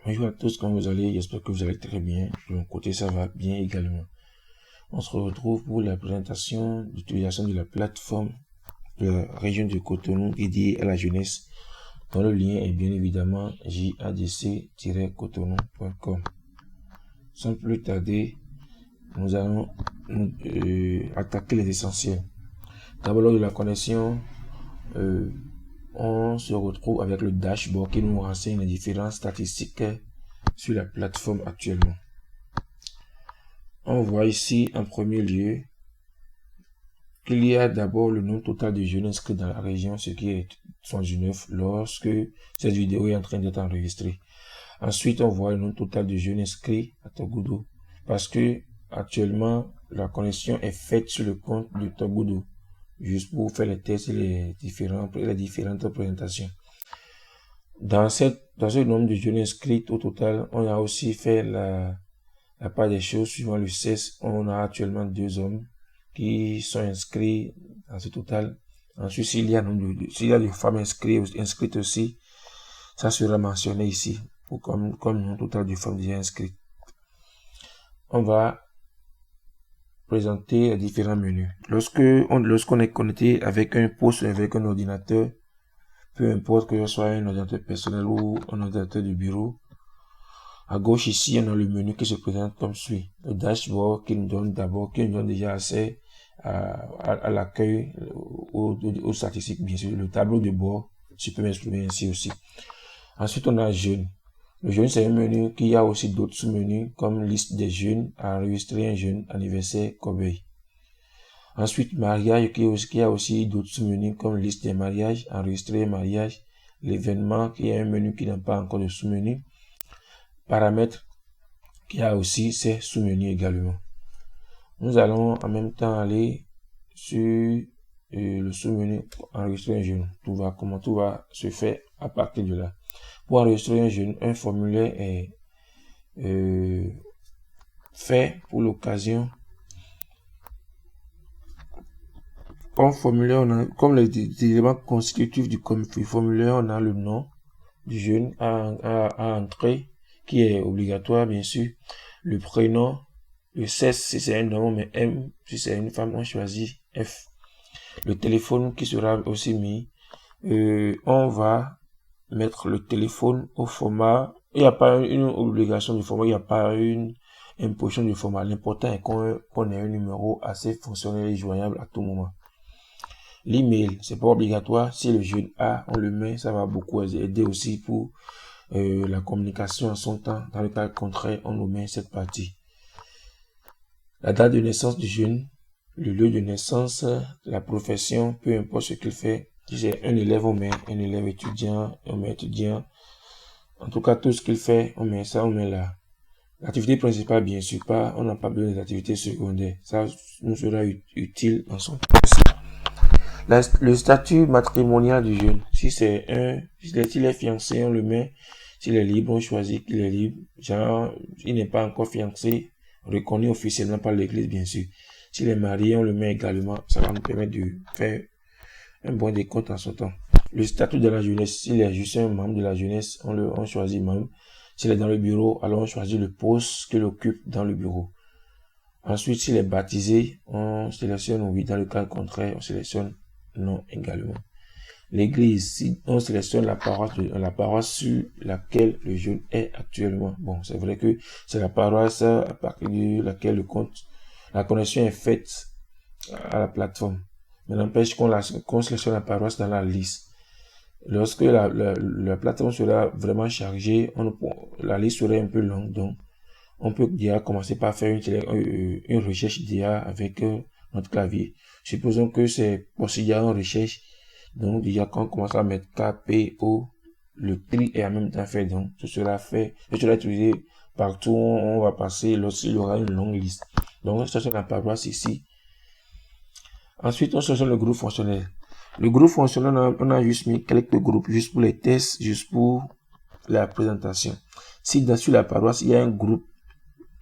Bonjour à tous, comment vous allez? J'espère que vous allez très bien. De mon côté, ça va bien également. On se retrouve pour la présentation d'utilisation de la plateforme de la région de Cotonou dédiée à la jeunesse, dont le lien est bien évidemment jadc-cotonou.com. Sans plus tarder, nous allons attaquer les essentiels. D'abord, lors de la connexion, on se retrouve avec le dashboard qui nous renseigne les différentes statistiques sur la plateforme actuellement. On voit ici en premier lieu qu'il y a d'abord le nombre total de jeunes inscrits dans la région, ce qui est 79 lorsque cette vidéo est en train d'être enregistrée. Ensuite, on voit le nombre total de jeunes inscrits à Togodo, parce que actuellement la connexion est faite sur le compte de Togodo, juste pour faire les tests et les différentes présentations. Dans ce nombre de jeunes inscrits au total, on a aussi fait la part des choses suivant le sexe. On a actuellement 2 hommes qui sont inscrits dans ce total. Ensuite, s'il y a des femmes inscrites aussi, ça sera mentionné ici comme un total de femmes déjà inscrites. On va présenter les différents menus. Lorsqu'on est connecté avec un poste, avec un ordinateur, peu importe que ce soit un ordinateur personnel ou un ordinateur de bureau, à gauche ici, on a le menu qui se présente comme suit. Le dashboard qui nous donne déjà accès à l'accueil, aux statistiques, bien sûr. Le tableau de bord, je peux m'exprimer ainsi aussi. Ensuite, on a jeunes. Le jeune, c'est un menu qui a aussi d'autres sous-menus comme liste des jeunes, enregistrer un jeune, anniversaire, corbeille. Ensuite, mariage, qui a aussi d'autres sous-menus comme liste des mariages, enregistrer un mariage, l'événement, qui est un menu qui n'a pas encore de sous-menu. Paramètres, qui a aussi ses sous-menus également. Nous allons en même temps aller sur le sous-menu enregistrer un jeune. Comment tout va se faire à partir de là. Pour enregistrer un jeune, un formulaire est fait pour l'occasion. Comme les éléments constitutifs du formulaire, on a le nom du jeune à entrer, qui est obligatoire bien sûr, le prénom, le sexe si c'est un homme, mais M si c'est une femme, on choisit F. Le téléphone qui sera aussi mis, on va mettre le téléphone au format, il n'y a pas une obligation de format, il n'y a pas une imposition de format, l'important est qu'on ait un numéro assez fonctionnel et joignable à tout moment. L'email, c'est pas obligatoire, si le jeune a, on le met, ça va beaucoup aider aussi pour la communication en son temps. Dans le cas contraire, on omet cette partie. La date de naissance du jeune, le lieu de naissance, la profession, peu importe ce qu'il fait. Si c'est un élève, on met un élève étudiant, on met étudiant. En tout cas, tout ce qu'il fait, on met ça, on met là. L'activité principale, bien sûr pas, on n'a pas besoin des activités secondaires. Ça nous sera utile en son temps. Le statut matrimonial du jeune, s'il est fiancé, on le met. S'il est libre, on choisit qu'il est libre. Genre, il n'est pas encore fiancé, reconnu officiellement par l'église, bien sûr. S'il est marié, on le met également. Ça va nous permettre de faire un bon décompte en son temps. Le statut de la jeunesse, s'il est juste un membre de la jeunesse, on choisit membre. S'il est dans le bureau, alors on choisit le poste qu'il occupe dans le bureau. Ensuite, s'il est baptisé, on sélectionne oui. Dans le cas contraire, on sélectionne non également. L'église, si on sélectionne la paroisse sur laquelle le jeune est actuellement. Bon, c'est vrai que c'est la paroisse à partir de laquelle la connexion est faite à la plateforme. Mais n'empêche qu'on sélectionne la paroisse dans la liste. Lorsque la plateforme sera vraiment chargée, la liste serait un peu longue, donc on peut déjà commencer par faire une recherche déjà avec notre clavier. Supposons que c'est possible en recherche. Donc, déjà, quand on commence à mettre K, P, O, le tri est en même temps fait. Donc, ce sera fait. Ce sera utilisé partout où on va passer lorsqu'il y aura une longue liste. Donc, ça c'est la paroisse ici. Ensuite, on cherche le groupe fonctionnel. Le groupe fonctionnel, on a juste mis quelques groupes, juste pour les tests, juste pour la présentation. Si sur la paroisse, il y a un groupe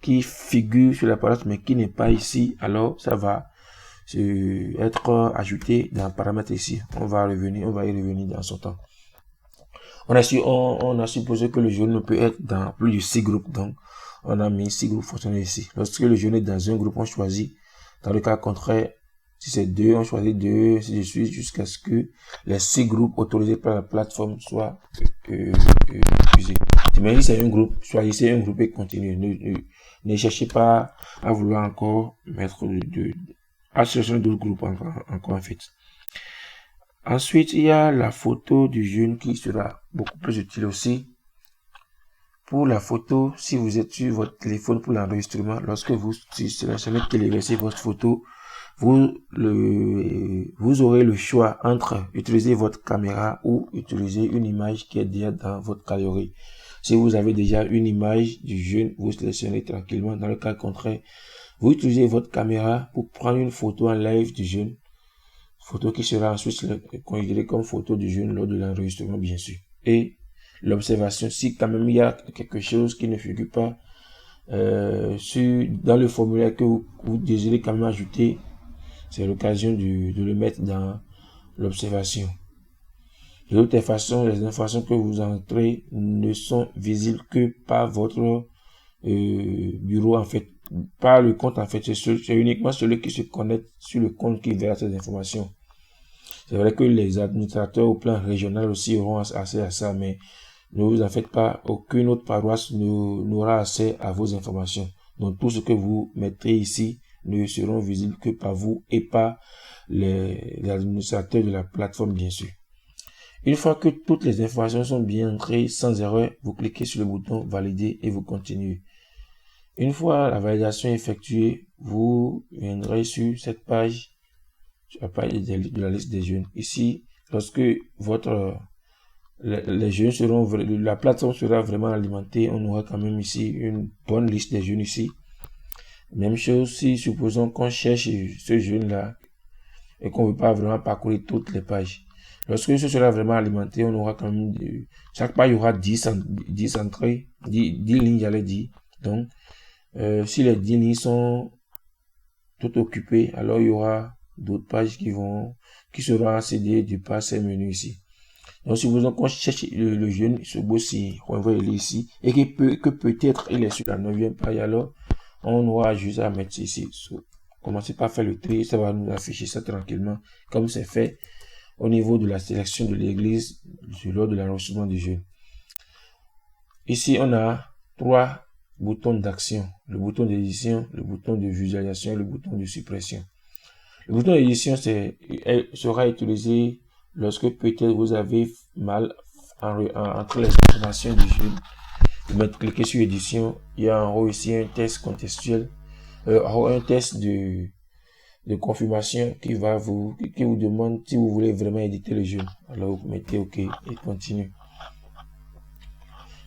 qui figure sur la paroisse, mais qui n'est pas ici, alors ça va être ajouté dans le paramètre ici. On va y revenir dans son temps. On a supposé que le jaune ne peut être dans plus de 6 groupes, donc on a mis 6 groupes fonctionnels ici. Lorsque le jaune est dans un groupe, on choisit. Dans le cas contraire, si c'est 2, on choisit 2, ainsi de suite, jusqu'à ce que les 6 groupes autorisés par la plateforme soient utilisés. Mais si c'est un groupe, choisissez un groupe et continuez. Ne cherchez pas à vouloir encore mettre à chercher d'autres groupes encore en fait. Ensuite, il y a la photo du jeune qui sera beaucoup plus utile aussi. Pour la photo, si vous êtes sur votre téléphone pour l'enregistrement, lorsque vous sélectionnez téléverser votre photo, vous aurez le choix entre utiliser votre caméra ou utiliser une image qui est déjà dans votre galerie. Si vous avez déjà une image du jeune, vous sélectionnez tranquillement. Dans le cas contraire, vous utilisez votre caméra pour prendre une photo en live du jeune. Photo qui sera ensuite considérée comme photo du jeune lors de l'enregistrement, bien sûr. Et l'observation, si quand même il y a quelque chose qui ne figure pas dans le formulaire que vous désirez quand même ajouter, c'est l'occasion de le mettre dans l'observation. De toute façon, les informations que vous entrez ne sont visibles que par votre bureau, en fait, par le compte, en fait, c'est uniquement celui qui se connecte sur le compte qui verra ces informations. C'est vrai que les administrateurs au plan régional aussi auront accès à ça, mais ne vous en faites pas, aucune autre paroisse n'aura accès à vos informations. Donc tout ce que vous mettrez ici ne seront visibles que par vous et par les administrateurs de la plateforme, bien sûr. Une fois que toutes les informations sont bien entrées sans erreur, vous cliquez sur le bouton valider et vous continuez. Une fois la validation effectuée, vous viendrez sur cette page, sur la page de la liste des jeunes. Ici, lorsque les jeunes seront, la plateforme sera vraiment alimentée, on aura quand même ici une bonne liste des jeunes ici. Même chose si supposons qu'on cherche ce jeune là et qu'on ne veut pas vraiment parcourir toutes les pages. Lorsque ce sera vraiment alimenté, on aura quand même chaque page il y aura 10 entrées, 10 lignes, j'allais dire. Donc, si les 10 lignes sont toutes occupées, alors il y aura d'autres pages qui seront accédées du par ces menus ici. Donc, supposons qu'on cherche le jeune, ce beau-ci, on va aller ici, et que peut-être il est sur la 9e page, alors on aura juste à mettre ici. Commencez par faire le tri, ça va nous afficher ça tranquillement, comme c'est fait au niveau de la sélection de l'église lors de l'enregistrement du jeune. Ici, on a 3 boutons d'action, le bouton d'édition, le bouton de visualisation et le bouton de suppression. Le bouton d'édition sera utilisé lorsque peut-être vous avez mal entre les informations du jeune. Vous cliquez sur édition, il y a en haut ici un test contextuel, un test de confirmation qui vous demande si vous voulez vraiment éditer le jeune. Alors vous mettez OK et continue.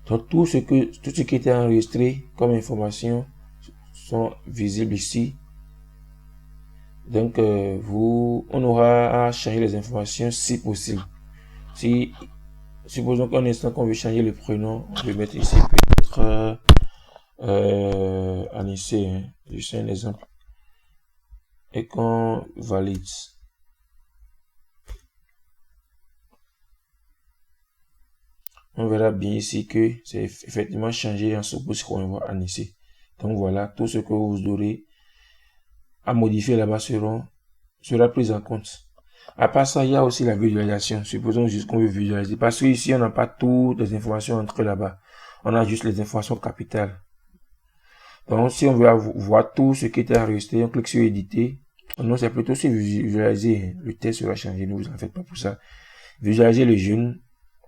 Donc tout ce qui était enregistré comme information sont visibles ici. Donc on aura à changer les informations si possible. Si supposons qu'un instant qu'on veut changer le prénom, on peut mettre ici peut-être Anissé, hein, juste un exemple, et qu'on valide. On verra bien ici que c'est effectivement changé en ce pouce qu'on voit Anissé. Donc voilà, tout ce que vous aurez à modifier là-bas sera pris en compte. À part ça, il y a aussi la visualisation. Supposons juste qu'on veut visualiser. Parce que ici, on n'a pas toutes les informations entrées là-bas. On a juste les informations capitales. Donc, si on veut voir tout ce qui était enregistré, on clique sur éditer. Non, c'est plutôt sur visualiser. Le texte sera changé. Ne vous en faites pas pour ça. Visualiser le jeune.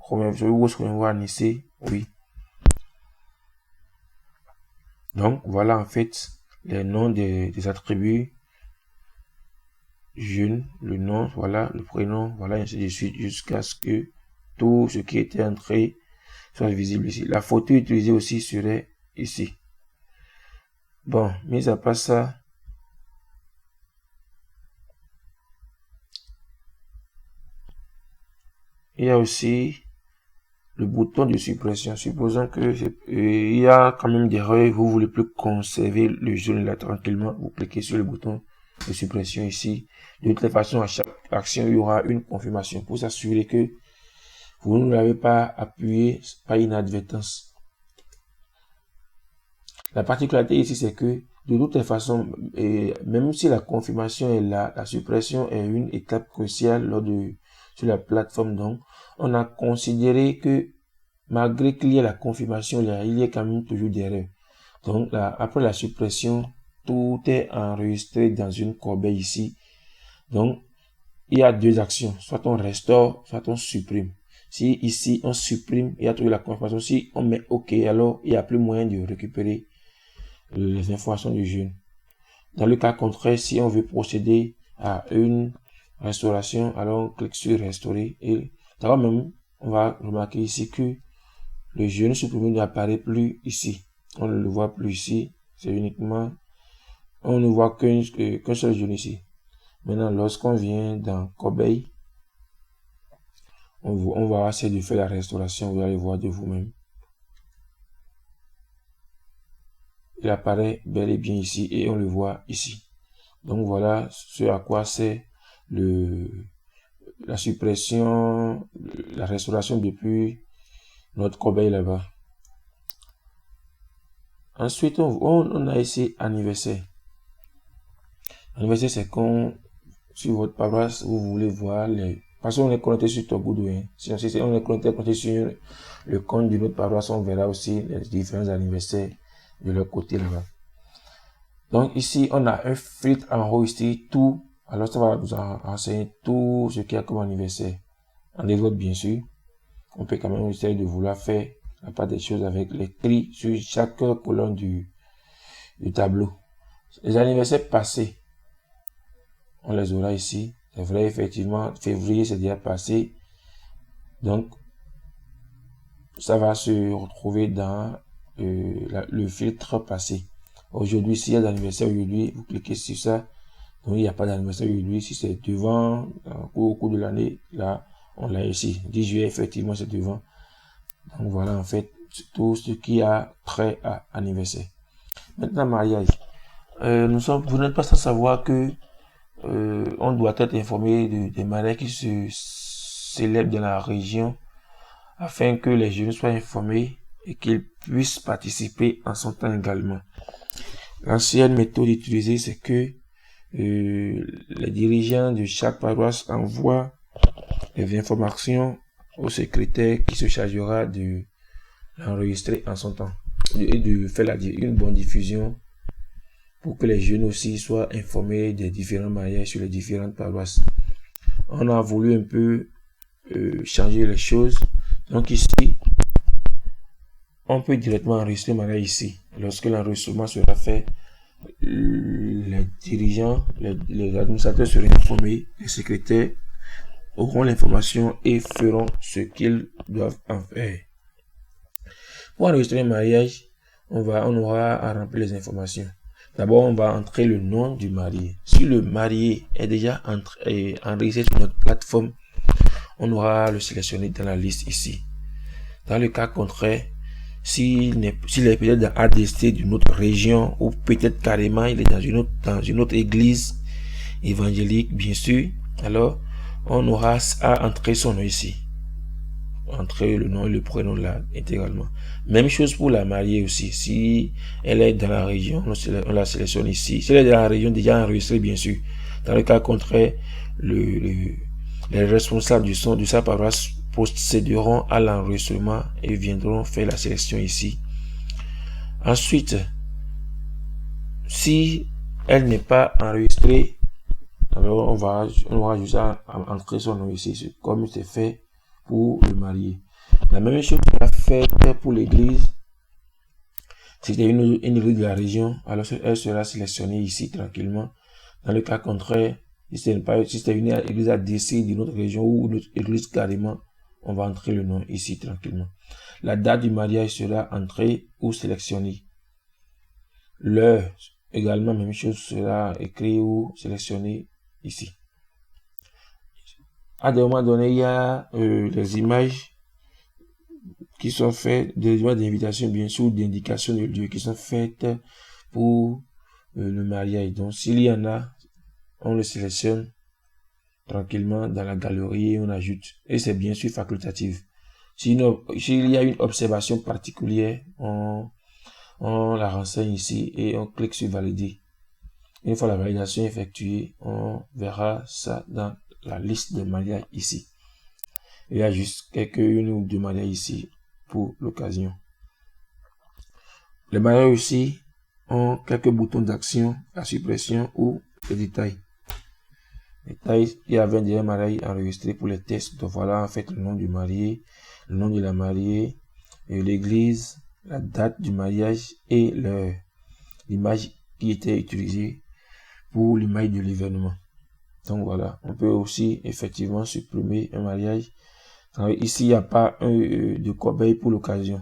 Où est-ce qu'on voit ici? Oui. Donc, voilà en fait les noms des attributs. Jeune, le nom, voilà, le prénom, voilà, ainsi de suite, jusqu'à ce que tout ce qui était entré soit visible ici. La photo utilisée aussi serait ici. Bon, mis à part ça, il y a aussi le bouton de suppression. Supposons que il y a quand même des erreurs, vous voulez plus conserver le jeune là tranquillement, vous cliquez sur le bouton de suppression ici. De toute façon, à chaque action, il y aura une confirmation pour s'assurer que Vous ne l'avez pas appuyé par inadvertance. La particularité ici, c'est que de toutes les façons, même si la confirmation est là, la suppression est une étape cruciale sur la plateforme. Donc, on a considéré que malgré qu'il y ait la confirmation, il y a quand même toujours des erreurs. Donc, après la suppression, tout est enregistré dans une corbeille ici. Donc, il y a deux actions. Soit on restaure, soit on supprime. Si ici, on supprime, il y a toujours la confirmation. Si on met OK, alors il n'y a plus moyen de récupérer les informations du jeûne. Dans le cas contraire, si on veut procéder à une restauration, alors on clique sur restaurer et d'abord même, on va remarquer ici que le jeûne supprimé n'apparaît plus ici. On ne le voit plus ici. C'est uniquement, on ne voit qu'un seul jeûne ici. Maintenant, lorsqu'on vient dans corbeille, on va essayer de faire la restauration. Vous allez voir de vous-même. Il apparaît bel et bien ici et on le voit ici. Donc voilà ce à quoi c'est la suppression, la restauration depuis notre corbeille là-bas. Ensuite, on a ici anniversaire. Anniversaire, c'est quand sur votre paroisse, vous voulez voir les... Parce qu'on est connecté sur Togoudou. Hein. Si on est connecté sur le compte de notre paroisse, on verra aussi les différents anniversaires de leur côté là-bas. Donc ici, on a un filtre en haut ici, tout. Alors ça va nous enseigner tout ce qu'il y a comme anniversaire. En développe bien sûr. On peut quand même essayer de vouloir faire la part des choses avec les prix sur chaque colonne du tableau. Les anniversaires passés, on les aura ici. C'est vrai, effectivement, février c'est déjà passé. Donc, ça va se retrouver dans le filtre passé. Aujourd'hui, s'il y a d'anniversaire aujourd'hui, vous cliquez sur ça. Donc, il n'y a pas d'anniversaire aujourd'hui. Si c'est devant, au cours de l'année, là, on l'a ici. 10 juillet, effectivement, c'est devant. Donc, voilà, en fait, tout ce qui a trait à anniversaire. Maintenant, mariage. Vous n'êtes pas sans savoir que on doit être informé des mariages qui se célèbrent dans la région afin que les jeunes soient informés et qu'ils puissent participer en son temps également. L'ancienne méthode utilisée, c'est que les dirigeants de chaque paroisse envoient les informations au secrétaire qui se chargera de l'enregistrer en son temps et de faire une bonne diffusion pour que les jeunes aussi soient informés des différents mariages sur les différentes paroisses. On a voulu un peu changer les choses. Donc ici, on peut directement enregistrer le mariage ici. Lorsque l'enregistrement sera fait, les dirigeants, les administrateurs seront informés, les secrétaires auront l'information et feront ce qu'ils doivent en faire. Pour enregistrer un mariage, on aura à remplir les informations. D'abord, on va entrer le nom du marié. Si le marié est déjà enregistré sur notre plateforme, on aura le sélectionner dans la liste ici. Dans le cas contraire, s'il est peut-être dans ADC d'une autre région ou peut-être carrément il est dans une autre église évangélique, bien sûr, alors on aura à entrer son nom ici. Entrer le nom et le prénom là intégralement. Même chose pour la mariée aussi. Si elle est dans la région, on la sélectionne ici. Si elle est dans la région déjà enregistrée, bien sûr. Dans le cas contraire, les responsables de sa paroisse procéderont à l'enregistrement et viendront faire la sélection ici. Ensuite, si elle n'est pas enregistrée, alors on aura juste à entrer son nom ici, comme c'est fait pour le marié. La même chose sera faite pour l'église. Si c'est une église de la région, alors elle sera sélectionnée ici tranquillement. Dans le cas contraire, si c'est une église ADC d'une autre région ou une autre église carrément, on va entrer le nom ici tranquillement. La date du mariage sera entrée ou sélectionnée. L'heure, également, même chose, sera écrit ou sélectionné ici. À des moments donnés, il y a les images qui sont faites, des images d'invitation, bien sûr, d'indication de lieu qui sont faites pour le mariage. Donc, s'il y en a, on le sélectionne tranquillement dans la galerie et on ajoute. Et c'est bien sûr facultatif. S'il y a une observation particulière, on la renseigne ici et on clique sur valider. Une fois la validation effectuée, on verra ça dans la liste des mariages ici. Il y a juste une ou deux mariages ici pour l'occasion. Les mariages aussi ont quelques boutons d'action, la suppression ou les détails. Il y avait des mariages enregistrés pour les tests. Donc voilà en fait le nom du marié, le nom de la mariée, l'église, la date du mariage et l'image qui était utilisée pour l'image de l'événement. Donc voilà, on peut aussi effectivement supprimer un mariage. Ici, il n'y a pas de corbeille pour l'occasion.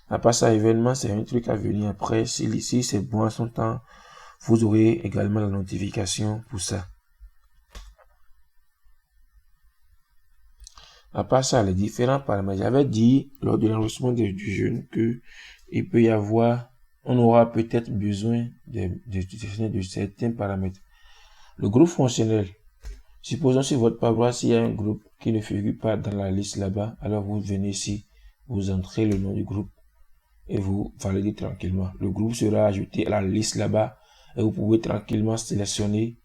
À part ça, événement, c'est un truc à venir après. Si c'est bon à son temps, vous aurez également la notification pour ça. À part ça, les différents paramètres. J'avais dit lors de l'enregistrement du jeûne que il peut y avoir, on aura peut-être besoin de certains paramètres. Le groupe fonctionnel. Supposons sur votre paroisse, il y a un groupe qui ne figure pas dans la liste là-bas. Alors vous venez ici, vous entrez le nom du groupe et vous validez tranquillement. Le groupe sera ajouté à la liste là-bas et vous pouvez tranquillement sélectionner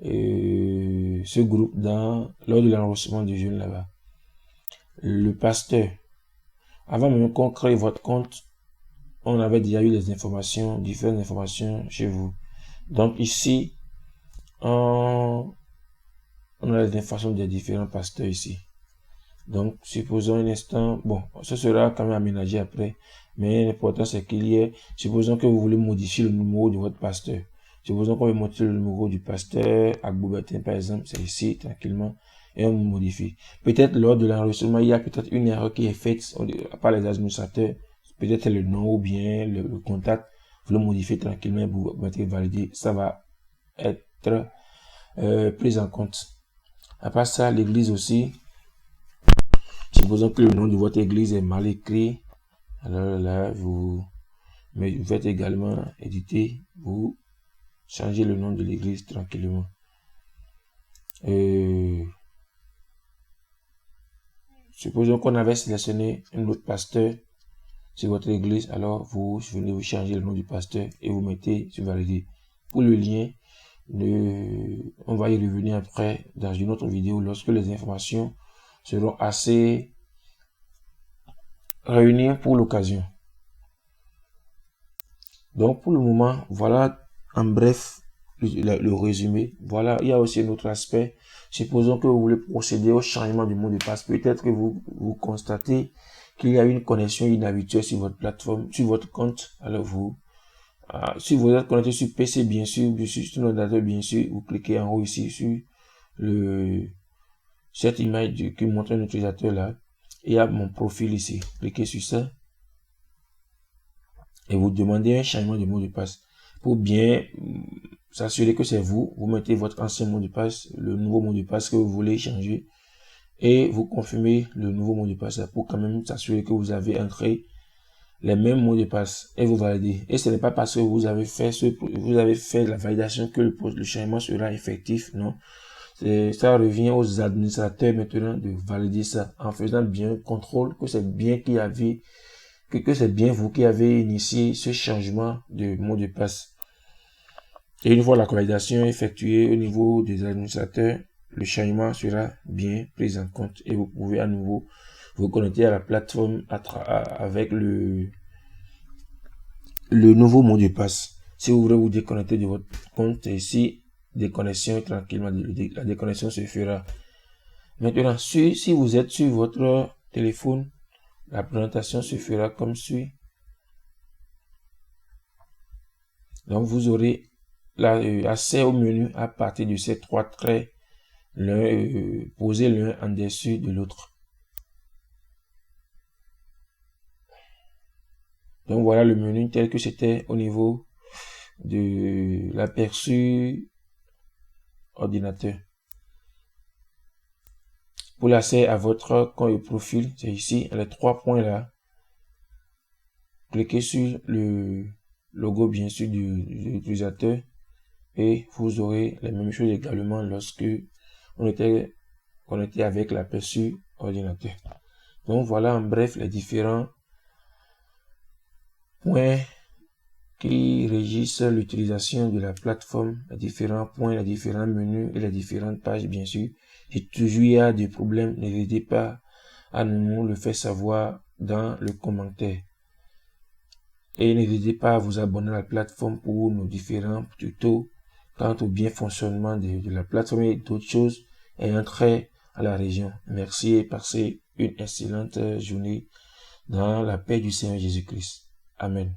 ce groupe lors de l'enregistrement du jeûne là-bas. Le pasteur. Avant même qu'on crée votre compte, on avait déjà eu des informations, différentes informations chez vous. Donc ici, on a les informations des différents pasteurs ici. Donc, supposons un instant, bon, ce sera quand même aménagé après, mais l'important c'est qu'il y ait, supposons que vous voulez modifier le numéro de votre pasteur. Supposons qu'on veut modifier le numéro du pasteur, Agboubertin par exemple, c'est ici, tranquillement, et on modifie. Peut-être lors de l'enregistrement, il y a peut-être une erreur qui est faite par les administrateurs, peut-être le nom ou bien le contact, vous le modifiez tranquillement, vous mettez valider, ça va être pris en compte. À part ça, l'église aussi, supposons que le nom de votre église est mal écrit, alors là, vous faites également éditer, vous changez le nom de l'église tranquillement. Supposons qu'on avait sélectionné un autre pasteur sur votre église, alors vous venez vous changer le nom du pasteur et vous mettez sur valider. Pour le lien, on va y revenir après dans une autre vidéo lorsque les informations seront assez réunies pour l'occasion. Donc pour le moment, voilà en bref le résumé. Voilà, il y a aussi un autre aspect. Supposons que vous voulez procéder au changement du mot de passe. Peut-être que vous constatez qu'il y a une connexion inhabituelle sur votre plateforme, sur votre compte. Alors si vous êtes connecté sur PC, bien sûr, sur l'ordinateur, bien sûr, vous cliquez en haut ici sur cette image qui montre un utilisateur là. Il y a mon profil ici. Cliquez sur ça. Et vous demandez un changement de mot de passe. Pour bien s'assurer que c'est vous, vous mettez votre ancien mot de passe, le nouveau mot de passe que vous voulez changer, et vous confirmez le nouveau mot de passe pour quand même s'assurer que vous avez entré les mêmes mots de passe et vous validez. Et ce n'est pas parce que vous avez fait la validation que le changement sera effectif, non. Ça revient aux administrateurs maintenant de valider ça en faisant bien contrôle que c'est bien que c'est bien vous qui avez initié ce changement de mot de passe. Et une fois la validation effectuée au niveau des administrateurs, le changement sera bien pris en compte et vous pouvez à nouveau vous connecter à la plateforme avec le nouveau mot de passe. Si vous voulez vous déconnecter de votre compte, ici, déconnexion tranquillement, la déconnexion se fera. Maintenant, si vous êtes sur votre téléphone, la présentation se fera comme suit. Donc, vous aurez accès au menu à partir de ces trois traits, posés l'un en dessus de l'autre. Donc, voilà le menu tel que c'était au niveau de l'aperçu ordinateur. Pour l'accès à votre compte et profil, c'est ici, les trois points là. Cliquez sur le logo bien sûr de l'utilisateur et vous aurez les mêmes choses également lorsque on était connecté avec l'aperçu ordinateur. Donc voilà en bref les différents points qui régissent l'utilisation de la plateforme, les différents points, les différents menus et les différentes pages, bien sûr. Si toujours il y a des problèmes, n'hésitez pas à nous le faire savoir dans le commentaire. Et n'hésitez pas à vous abonner à la plateforme pour nos différents tutos quant au bien fonctionnement de la plateforme et d'autres choses et entrer à la région. Merci et passez une excellente journée dans la paix du Seigneur Jésus-Christ. Amen.